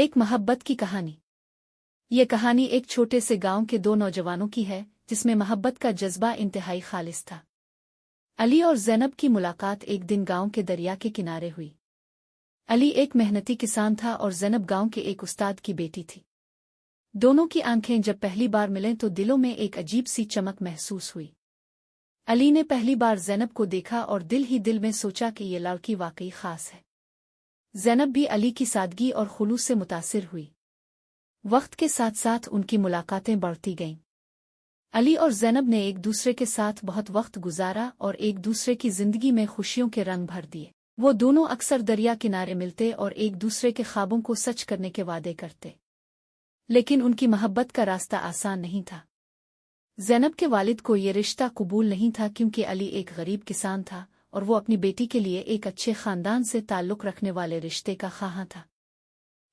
ایک محبت کی کہانی۔ یہ کہانی ایک چھوٹے سے گاؤں کے دو نوجوانوں کی ہے جس میں محبت کا جذبہ انتہائی خالص تھا۔ علی اور زینب کی ملاقات ایک دن گاؤں کے دریا کے کنارے ہوئی۔ علی ایک محنتی کسان تھا اور زینب گاؤں کے ایک استاد کی بیٹی تھی۔ دونوں کی آنکھیں جب پہلی بار ملیں تو دلوں میں ایک عجیب سی چمک محسوس ہوئی۔ علی نے پہلی بار زینب کو دیکھا اور دل ہی دل میں سوچا کہ یہ لڑکی واقعی خاص ہے۔ زینب بھی علی کی سادگی اور خلوص سے متاثر ہوئی۔ وقت کے ساتھ ساتھ ان کی ملاقاتیں بڑھتی گئیں۔ علی اور زینب نے ایک دوسرے کے ساتھ بہت وقت گزارا اور ایک دوسرے کی زندگی میں خوشیوں کے رنگ بھر دیے۔ وہ دونوں اکثر دریا کنارے ملتے اور ایک دوسرے کے خوابوں کو سچ کرنے کے وعدے کرتے۔ لیکن ان کی محبت کا راستہ آسان نہیں تھا۔ زینب کے والد کو یہ رشتہ قبول نہیں تھا کیونکہ علی ایک غریب کسان تھا اور وہ اپنی بیٹی کے لیے ایک اچھے خاندان سے تعلق رکھنے والے رشتے کا خواہاں تھا۔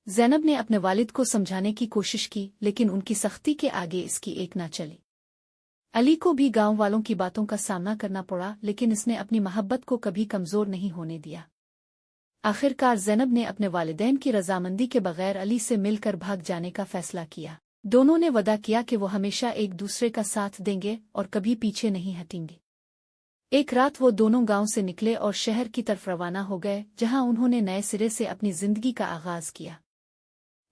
زینب نے اپنے والد کو سمجھانے کی کوشش کی لیکن ان کی سختی کے آگے اس کی ایک نہ چلی۔ علی کو بھی گاؤں والوں کی باتوں کا سامنا کرنا پڑا لیکن اس نے اپنی محبت کو کبھی کمزور نہیں ہونے دیا۔ آخرکار زینب نے اپنے والدین کی رضامندی کے بغیر علی سے مل کر بھاگ جانے کا فیصلہ کیا۔ دونوں نے وعدہ کیا کہ وہ ہمیشہ ایک دوسرے کا ساتھ دیں گے اور کبھی پیچھے نہیں ہٹیں گے۔ ایک رات وہ دونوں گاؤں سے نکلے اور شہر کی طرف روانہ ہو گئے جہاں انہوں نے نئے سرے سے اپنی زندگی کا آغاز کیا۔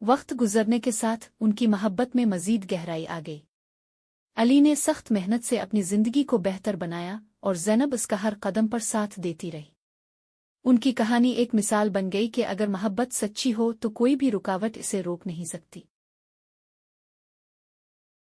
وقت گزرنے کے ساتھ ان کی محبت میں مزید گہرائی آ گئی۔ علی نے سخت محنت سے اپنی زندگی کو بہتر بنایا اور زینب اس کا ہر قدم پر ساتھ دیتی رہی۔ ان کی کہانی ایک مثال بن گئی کہ اگر محبت سچی ہو تو کوئی بھی رکاوٹ اسے روک نہیں سکتی۔